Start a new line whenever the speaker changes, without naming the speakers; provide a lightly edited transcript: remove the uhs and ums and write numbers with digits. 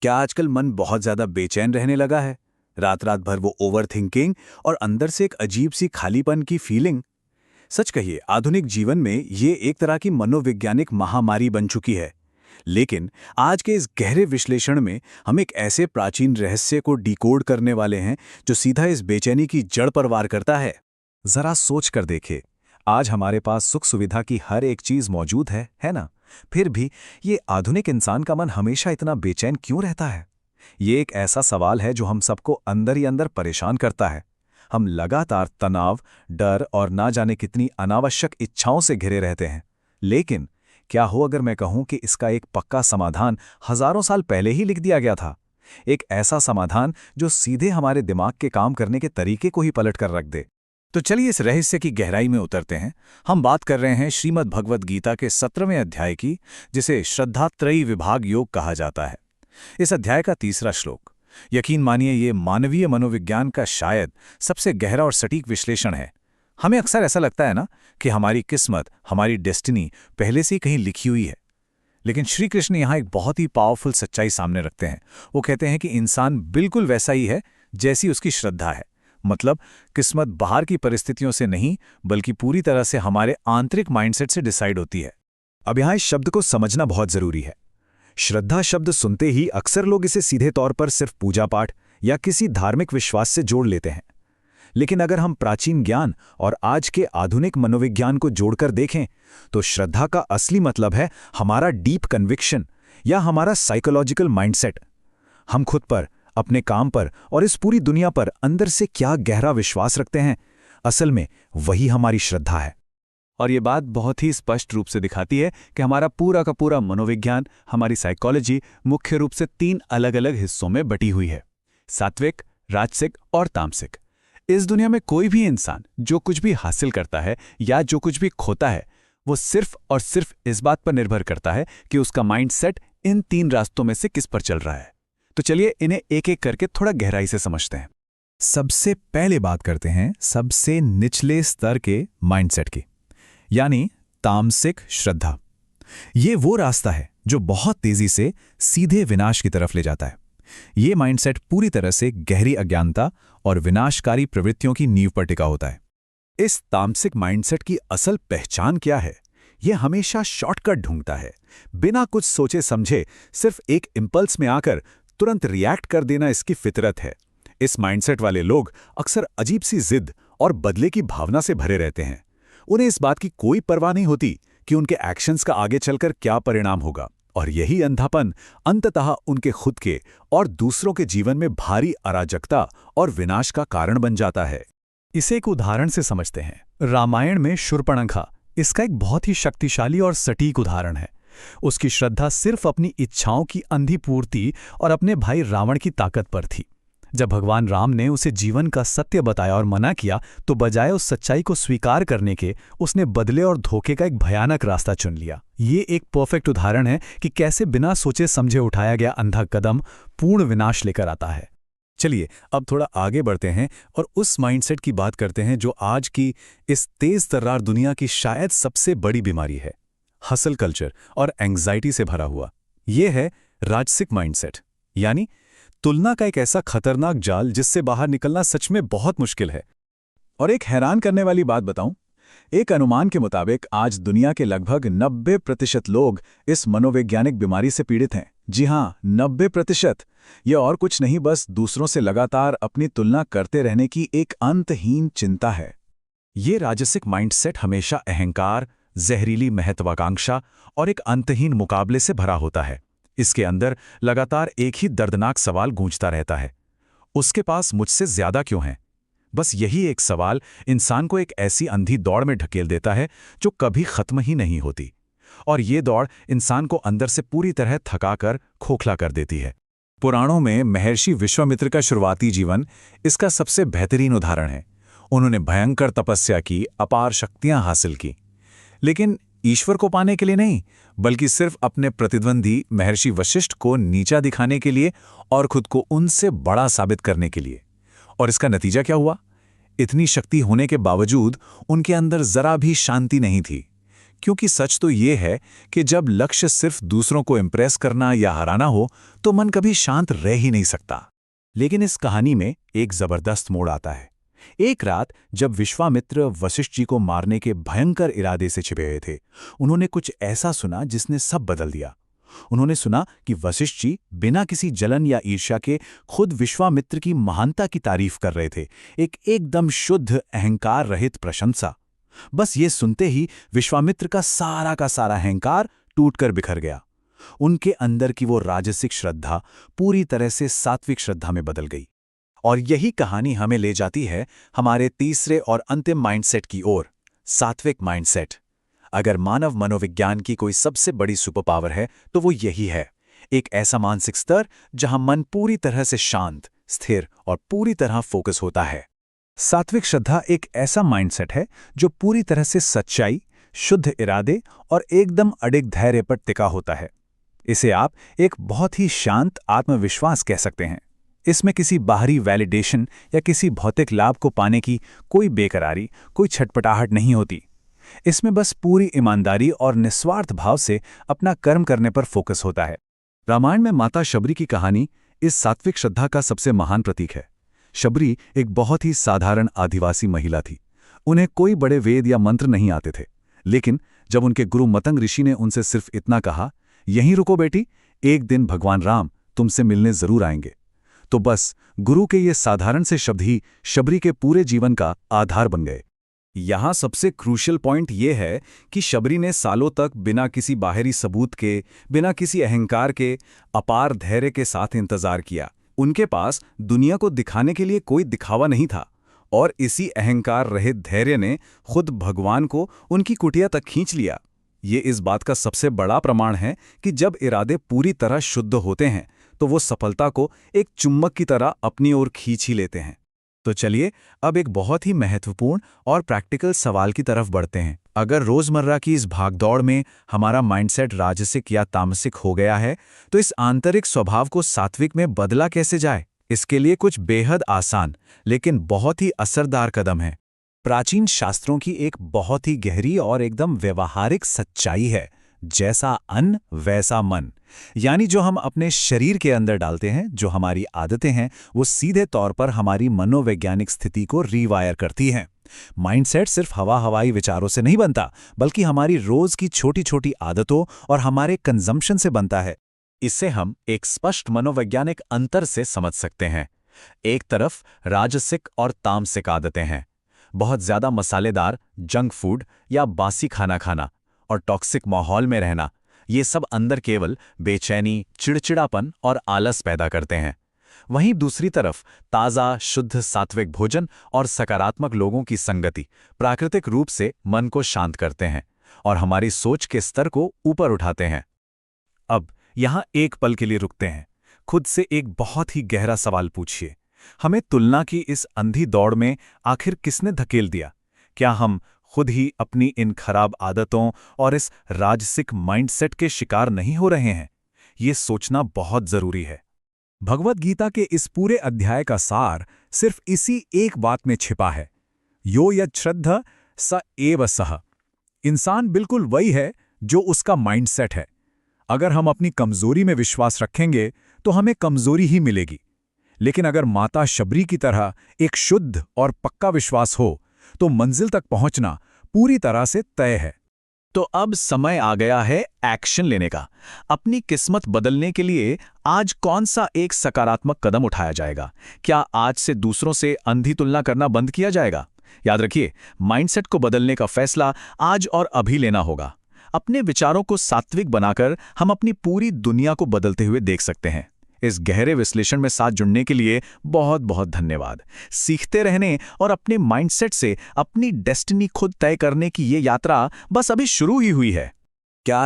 क्या आजकल मन बहुत ज्यादा बेचैन रहने लगा है? रात रात भर वो ओवर थिंकिंग और अंदर से एक अजीब सी खालीपन की फीलिंग। सच कहिए, आधुनिक जीवन में ये एक तरह की मनोवैज्ञानिक महामारी बन चुकी है। लेकिन आज के इस गहरे विश्लेषण में हम एक ऐसे प्राचीन रहस्य को डिकोड करने वाले हैं जो सीधा इस बेचैनी की जड़ पर वार करता है।
जरा सोच कर देखे, आज हमारे पास सुख सुविधा की हर एक चीज मौजूद है ना? फिर भी ये आधुनिक इंसान का मन हमेशा इतना बेचैन क्यों रहता है? ये एक ऐसा सवाल है जो हम सबको अंदर ही अंदर परेशान करता है। हम लगातार तनाव, डर और ना जाने कितनी अनावश्यक इच्छाओं से घिरे रहते हैं। लेकिन क्या हो अगर मैं कहूं कि इसका एक पक्का समाधान हजारों साल पहले ही लिख दिया गया था? एक ऐसा समाधान जो सीधे हमारे दिमाग के काम करने के तरीके को ही पलट कर रख दे।
तो चलिए इस रहस्य की गहराई में उतरते हैं। हम बात कर रहे हैं श्रीमद् भगवद गीता के 17वें अध्याय की, जिसे श्रद्धात्रयी विभाग योग कहा जाता है। इस अध्याय का 3रा श्लोक, यकीन मानिए ये मानवीय मनोविज्ञान का शायद सबसे गहरा और सटीक विश्लेषण है। हमें अक्सर ऐसा लगता है ना कि हमारी किस्मत, हमारी डेस्टिनी पहले से ही कहीं लिखी हुई है। लेकिन श्री कृष्ण यहाँ एक बहुत ही पावरफुल सच्चाई सामने रखते हैं। वो कहते हैं कि इंसान बिल्कुल वैसा ही है जैसी उसकी श्रद्धा है। मतलब किस्मत बाहर की परिस्थितियों से नहीं, बल्कि पूरी तरह से हमारे आंतरिक माइंडसेट से डिसाइड होती है।
अब यहाँ इस शब्द को समझना बहुत जरूरी है। श्रद्धा शब्द सुनते ही अक्सर लोग इसे सीधे तौर पर सिर्फ पूजा पाठ या किसी धार्मिक विश्वास से जोड़ लेते हैं। लेकिन अगर हम प्राचीन ज्ञान और आज के आधुनिक मनोविज्ञान को जोड़कर देखें, तो श्रद्धा का असली मतलब है हमारा डीप कन्विक्शन या हमारा साइकोलॉजिकल माइंडसेट। हम खुद पर, अपने काम पर और इस पूरी दुनिया पर अंदर से क्या गहरा विश्वास रखते हैं, असल में वही हमारी श्रद्धा है।
और ये बात बहुत ही स्पष्ट रूप से दिखाती है कि हमारा पूरा का पूरा मनोविज्ञान, हमारी साइकोलॉजी मुख्य रूप से 3 अलग अलग हिस्सों में बटी हुई है: सात्विक, राजसिक और तामसिक। इस दुनिया में कोई भी इंसान जो कुछ भी हासिल करता है या जो कुछ भी खोता है, वो सिर्फ और सिर्फ इस बात पर निर्भर करता है कि उसका माइंडसेट इन 3 रास्तों में से किस पर चल रहा है। तो चलिए इन्हें एक एक करके थोड़ा गहराई से समझते हैं।
सबसे पहले बात करते हैं सबसे निचले स्तर के माइंडसेट की, यानी तामसिक श्रद्धा। ये वो रास्ता है जो बहुत तेजी से सीधे विनाश की तरफ ले जाता है। ये माइंडसेट पूरी तरह से गहरी अज्ञानता और विनाशकारी प्रवृत्तियों की नींव पर टिका होता है।
इस तामसिक माइंडसेट की असल पहचान क्या है? यह हमेशा शॉर्टकट ढूंढता है। बिना कुछ सोचे समझे सिर्फ एक इंपल्स में आकर तुरंत रिएक्ट कर देना इसकी फितरत है। इस माइंडसेट वाले लोग अक्सर अजीब सी जिद और बदले की भावना से भरे रहते हैं। उन्हें इस बात की कोई परवाह नहीं होती कि उनके एक्शंस का आगे चलकर क्या परिणाम होगा, और यही अंधापन अंततः उनके खुद के और दूसरों के जीवन में भारी अराजकता और विनाश का कारण बन जाता है।
इसे एक उदाहरण से समझते हैं। रामायण में शूर्पणखा इसका एक बहुत ही शक्तिशाली और सटीक उदाहरण है। उसकी श्रद्धा सिर्फ अपनी इच्छाओं की अंधी पूर्ति और अपने भाई रावण की ताकत पर थी। जब भगवान राम ने उसे जीवन का सत्य बताया और मना किया, तो बजाय उस सच्चाई को स्वीकार करने के उसने बदले और धोखे का एक भयानक रास्ता चुन लिया। ये एक परफेक्ट उदाहरण है कि कैसे बिना सोचे समझे उठाया गया अंधा कदम पूर्ण विनाश लेकर आता है।
चलिए अब थोड़ा आगे बढ़ते हैं और उस माइंडसेट की बात करते हैं जो आज की इस तेज तर्रार दुनिया की शायद सबसे बड़ी बीमारी है, हसल कल्चर और एंग्जाइटी से भरा हुआ। ये है राजसिक माइंडसेट, यानी तुलना का एक ऐसा खतरनाक जाल जिससे बाहर निकलना सच में बहुत मुश्किल है। और एक हैरान करने वाली बात बताऊं, एक अनुमान के मुताबिक आज दुनिया के लगभग 90% लोग इस मनोवैज्ञानिक बीमारी से पीड़ित हैं। जी हां, 90%। ये और कुछ नहीं, बस दूसरों से लगातार अपनी तुलना करते रहने की एक अंतहीन चिंता है। ये राजसिक माइंडसेट हमेशा अहंकार, जहरीली महत्वाकांक्षा और एक अंतहीन मुकाबले से भरा होता है। इसके अंदर लगातार एक ही दर्दनाक सवाल गूंजता रहता है, उसके पास मुझसे ज्यादा क्यों है? बस यही एक सवाल इंसान को एक ऐसी अंधी दौड़ में ढकेल देता है जो कभी खत्म ही नहीं होती, और ये दौड़ इंसान को अंदर से पूरी तरह थकाकर खोखला कर देती है। पुराणों में महर्षि विश्वामित्र का शुरुआती जीवन इसका सबसे बेहतरीन उदाहरण है। उन्होंने भयंकर तपस्या की, अपार शक्तियां हासिल की, लेकिन ईश्वर को पाने के लिए नहीं, बल्कि सिर्फ अपने प्रतिद्वंदी महर्षि वशिष्ठ को नीचा दिखाने के लिए और खुद को उनसे बड़ा साबित करने के लिए। और इसका नतीजा क्या हुआ? इतनी शक्ति होने के बावजूद उनके अंदर जरा भी शांति नहीं थी,
क्योंकि सच तो ये है कि जब लक्ष्य सिर्फ दूसरों को इम्प्रेस करना या हराना हो तो मन कभी शांत रह ही नहीं सकता। लेकिन इस कहानी में एक जबरदस्त मोड़ आता है। एक रात जब विश्वामित्र वशिष्ठ जी को मारने के भयंकर इरादे से छिपे हुए थे, उन्होंने कुछ ऐसा सुना जिसने सब बदल दिया। उन्होंने सुना कि वशिष्ठ जी बिना किसी जलन या ईर्ष्या के खुद विश्वामित्र की महानता की तारीफ कर रहे थे, एक एकदम शुद्ध अहंकार रहित प्रशंसा। बस ये सुनते ही विश्वामित्र का सारा अहंकार टूटकर बिखर गया। उनके अंदर की वो राजसिक श्रद्धा पूरी तरह से सात्विक श्रद्धा में बदल गई। और यही कहानी हमें ले जाती है हमारे तीसरे और अंतिम माइंडसेट की ओर, सात्विक माइंडसेट। अगर मानव मनोविज्ञान की कोई सबसे बड़ी सुपर पावर है तो वो यही है, एक ऐसा मानसिक स्तर जहां मन पूरी तरह से शांत, स्थिर और पूरी तरह फोकस होता है। सात्विक श्रद्धा एक ऐसा माइंडसेट है जो पूरी तरह से सच्चाई, शुद्ध इरादे और एकदम अडिग धैर्य पर टिका होता है। इसे आप एक बहुत ही शांत आत्मविश्वास कह सकते हैं। इसमें किसी बाहरी वैलिडेशन या किसी भौतिक लाभ को पाने की कोई बेकरारी, कोई छटपटाहट नहीं होती। इसमें बस पूरी ईमानदारी और निस्वार्थ भाव से अपना कर्म करने पर फोकस होता है।
रामायण में माता शबरी की कहानी इस सात्विक श्रद्धा का सबसे महान प्रतीक है। शबरी एक बहुत ही साधारण आदिवासी महिला थी। उन्हें कोई बड़े वेद या मंत्र नहीं आते थे, लेकिन जब उनके गुरु मतंग ऋषि ने उनसे सिर्फ इतना कहा, यहीं रुको बेटी, एक दिन भगवान राम तुमसे मिलने जरूर आएंगे, तो बस गुरु के ये साधारण से शब्द ही शबरी के पूरे जीवन का आधार बन गए।
यहाँ सबसे क्रूशियल पॉइंट ये है कि शबरी ने सालों तक बिना किसी बाहरी सबूत के, बिना किसी अहंकार के, अपार धैर्य के साथ इंतजार किया। उनके पास दुनिया को दिखाने के लिए कोई दिखावा नहीं था, और इसी अहंकार रहित धैर्य ने खुद भगवान को उनकी कुटिया तक खींच लिया। ये इस बात का सबसे बड़ा प्रमाण है कि जब इरादे पूरी तरह शुद्ध होते हैं तो वो सफलता को एक चुम्बक की तरह अपनी ओर खींच ही लेते हैं। तो चलिए अब एक बहुत ही महत्वपूर्ण और प्रैक्टिकल सवाल की तरफ बढ़ते हैं। अगर रोजमर्रा की इस भागदौड़ में हमारा माइंडसेट राजसिक या तामसिक हो गया है, तो इस आंतरिक स्वभाव को सात्विक में बदला कैसे जाए? इसके लिए कुछ बेहद आसान लेकिन बहुत ही असरदार कदम है। प्राचीन शास्त्रों की एक बहुत ही गहरी और एकदम व्यवहारिक सच्चाई है, जैसा अन्न वैसा मन। यानी जो हम अपने शरीर के अंदर डालते हैं, जो हमारी आदतें हैं, वो सीधे तौर पर हमारी मनोवैज्ञानिक स्थिति को रीवायर करती हैं। माइंडसेट सिर्फ हवाई विचारों से नहीं बनता, बल्कि हमारी रोज की छोटी छोटी आदतों और हमारे कंजम्पशन से बनता है। इससे हम एक स्पष्ट मनोवैज्ञानिक अंतर से समझ सकते हैं। एक तरफ राजसिक और तामसिक आदतें हैं, बहुत ज्यादा मसालेदार जंक फूड या बासी खाना खाना और टॉक्सिक माहौल में रहना। ये सब अंदर केवल बेचैनी, चिड़चिड़ापन और आलस पैदा करते हैं। वहीं दूसरी तरफ ताज़ा, शुद्ध सात्विक भोजन और सकारात्मक लोगों की संगति प्राकृतिक रूप से मन को शांत करते हैं और हमारी सोच के स्तर को ऊपर उठाते हैं। अब यहाँ एक पल के लिए रुकते हैं। खुद से एक बहुत ही गहरा सवाल पूछिए, हमें तुलना की इस अंधी दौड़ में आखिर किसने धकेल दिया? क्या हम खुद ही अपनी इन खराब आदतों और इस राजसिक माइंडसेट के शिकार नहीं हो रहे हैं? ये सोचना बहुत जरूरी है। भगवद गीता के इस पूरे अध्याय का सार सिर्फ इसी एक बात में छिपा है, यो यत् श्रद्धा स एव सः। इंसान बिल्कुल वही है जो उसका माइंडसेट है। अगर हम अपनी कमजोरी में विश्वास रखेंगे तो हमें कमजोरी ही मिलेगी, लेकिन अगर माता शबरी की तरह एक शुद्ध और पक्का विश्वास हो तो मंजिल तक पहुंचना पूरी तरह से तय है। तो अब समय आ गया है एक्शन लेने का। अपनी किस्मत बदलने के लिए आज कौन सा एक सकारात्मक कदम उठाया जाएगा? क्या आज से दूसरों से अंधी तुलना करना बंद किया जाएगा? याद रखिए, माइंडसेट को बदलने का फैसला आज और अभी लेना होगा। अपने विचारों को सात्विक बनाकर हम अपनी पूरी दुनिया को बदलते हुए देख सकते हैं। इस गहरे विश्लेषण में साथ जुड़ने के लिए बहुत बहुत धन्यवाद। सीखते रहने और अपने माइंडसेट से अपनी डेस्टिनी खुद तय करने की ये यात्रा बस अभी शुरू ही हुई है। क्या